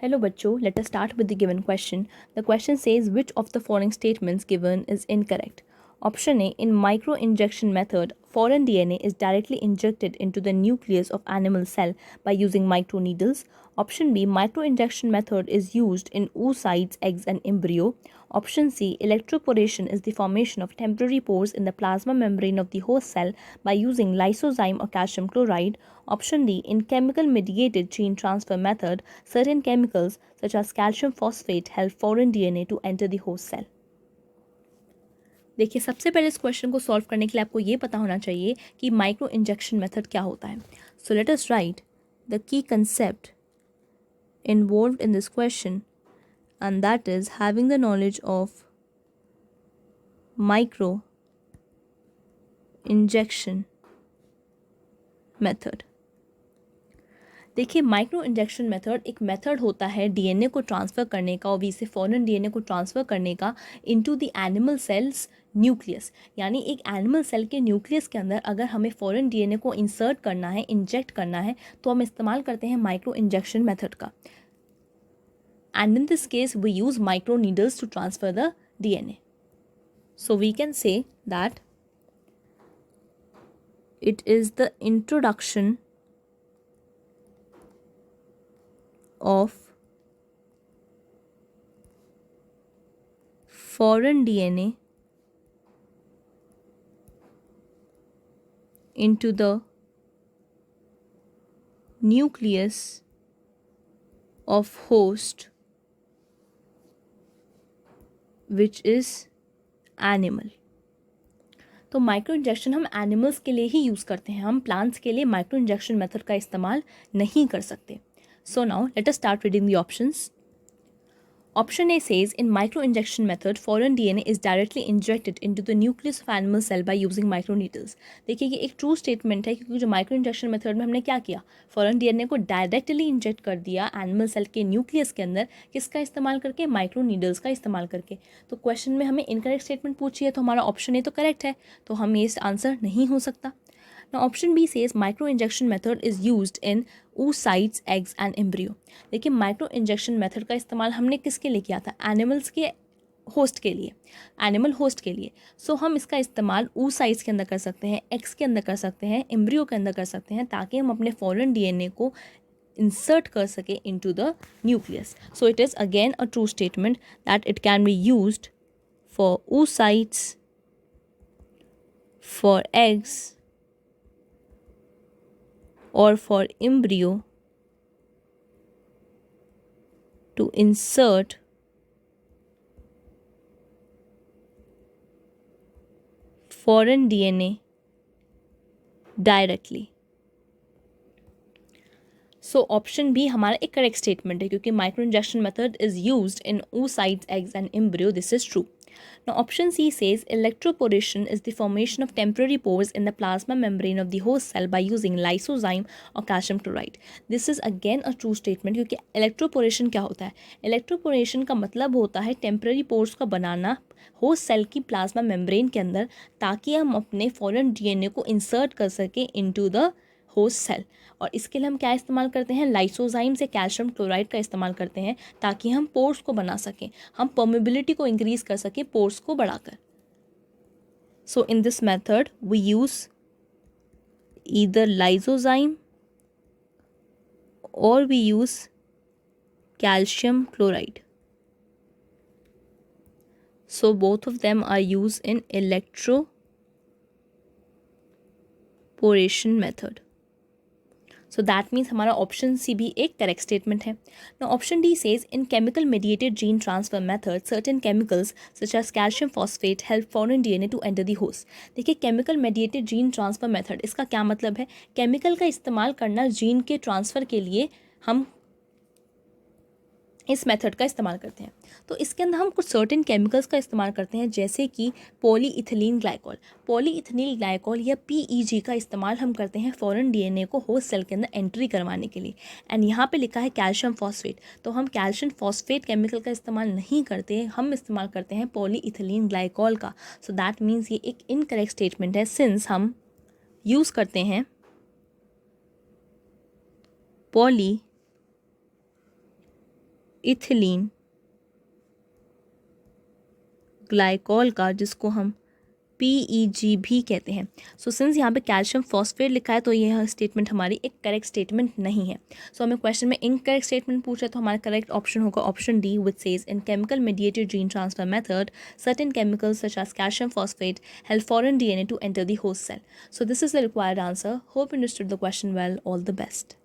Hello bachcho, let us start with the given question. The question says which of the following statements given is incorrect? Option A, in microinjection method, foreign DNA is directly injected into the nucleus of animal cell by using microneedles. Option B, microinjection method is used in oocytes, eggs and embryo. Option C, electroporation is the formation of temporary pores in the plasma membrane of the host cell by using lysozyme or calcium chloride. Option D, in chemical mediated gene transfer method, certain chemicals such as calcium phosphate help foreign DNA to enter the host cell. देखिए, सबसे पहले इस question को solve करने के लिए आपको ये पता होना चाहिए कि माइक्रो इंजेक्शन मेथड क्या होता है. So let us right the key concept involved in this question, and that is having the knowledge of micro injection method. देखिए, माइक्रो इंजेक्शन मेथड एक मेथड होता है डीएनए को ट्रांसफ़र करने का, और से फॉरेन डीएनए को ट्रांसफ़र करने का into the animal cells nucleus. यानी एक एनिमल सेल के न्यूक्लियस के अंदर अगर हमें फॉरेन डीएनए को इंसर्ट करना है, इंजेक्ट करना है, तो हम इस्तेमाल करते हैं माइक्रो इंजेक्शन मेथड का. And in this case we use micro needles to transfer the DNA. So we can say that it is the introduction of foreign DNA into the nucleus of host, which is animal. तो micro injection हम animals के लिए ही use करते हैं, हम plants के लिए micro injection method का इस्तेमाल नहीं कर सकते. So now let us start reading the options. Option A says in microinjection method foreign DNA is directly injected into the nucleus of animal cell by using microneedles. देखिए ये एक true statement है, क्योंकि जो माइक्रो इंजेक्शन मेथड में हमने क्या किया, फॉरेन डीएनए को डायरेक्टली इंजेक्ट कर दिया एनिमल सेल के न्यूक्लियस के अंदर. किसका इस्तेमाल करके? माइक्रोनीडल्स का इस्तेमाल करके. तो क्वेश्चन में हमें इनकरेक्ट स्टेटमेंट पूछी है, तो हमारा ऑप्शन ए तो करेक्ट है, तो हम ये आंसर नहीं हो सकता. Now option B says microinjection method is used in oocytes, eggs and embryo. देखिए, माइक्रो इंजेक्शन मेथड का इस्तेमाल हमने किसके लिए किया था? एनिमल्स के होस्ट के लिए, एनिमल होस्ट के लिए. सो हम इसका इस्तेमाल oocytes के अंदर कर सकते हैं, एग्स के अंदर कर सकते हैं, एम्ब्रियो के अंदर कर सकते हैं, ताकि हम अपने फॉरेन डीएनए को इंसर्ट कर सके into the nucleus. So it is again a true statement that it can be used for oocytes, for eggs or for embryo to insert foreign DNA directly. So option B हमारा एक correct statement है, क्योंकि micro injection method is used in oocytes, eggs and embryo. This is true. Now option C says electroporation is the formation of temporary pores in the plasma membrane of the host cell by using lysozyme or calcium chloride. This is again a true statement, क्योंकि electroporation क्या होता है? electroporation का मतलब होता है temporary pores का बनाना host cell की प्लाज्मा मेम्ब्रेन के अंदर, ताकि हम अपने फॉरेन डीएनए को इंसर्ट कर सकें इनटू द होस्ट सेल. और इसके लिए हम क्या इस्तेमाल करते हैं? लाइसोजाइम से कैल्शियम क्लोराइड का इस्तेमाल करते हैं, ताकि हम पोर्स को बना सकें, हम परमेबिलिटी को इंक्रीज कर सकें पोर्स को बढ़ाकर. So in this method we use either lysozyme or we use calcium chloride. So both of them are used in electroporation method. So that means हमारा ऑप्शन सी भी एक करेक्ट स्टेटमेंट है. Now option D says in chemical mediated gene transfer method certain chemicals such as calcium phosphate help foreign DNA to enter the host. देखिए, chemical mediated gene transfer method इसका क्या मतलब है? Chemical का इस्तेमाल करना gene के ट्रांसफ़र के लिए हम इस मेथड का इस्तेमाल करते हैं. तो इसके अंदर हम कुछ सर्टेन केमिकल्स का इस्तेमाल करते हैं, जैसे कि पॉलीइथिलीन ग्लाइकॉल. पॉलीइथिलीन ग्लाइकॉल या पीईजी का इस्तेमाल हम करते हैं फॉरेन डीएनए को होस्ट सेल के अंदर एंट्री करवाने के लिए. एंड यहाँ पे लिखा है कैल्शियम फॉस्फेट, तो हम कैल्शियम फॉस्फेट केमिकल का इस्तेमाल नहीं करते, हम इस्तेमाल करते हैं पॉलीइथिलीन ग्लाइकॉल का. सो दैट मीन्स ये एक इनकरेक्ट स्टेटमेंट है, सिंस हम यूज़ करते हैं पॉली इथिलीन ग्लाइकॉल का, जिसको हम PEG भी कहते हैं। सो सिंस यहाँ पे कैल्शियम फॉस्फेट लिखा है तो यह स्टेटमेंट हमारी एक करेक्ट स्टेटमेंट नहीं है। सो हमें क्वेश्चन में इनकरेक्ट स्टेटमेंट पूछा तो हमारा करेक्ट ऑप्शन होगा option D, which says in chemical mediated gene transfer method certain chemicals such as calcium phosphate help foreign DNA to enter the host cell. So this is the required answer. Hope you understood the question well. All the best.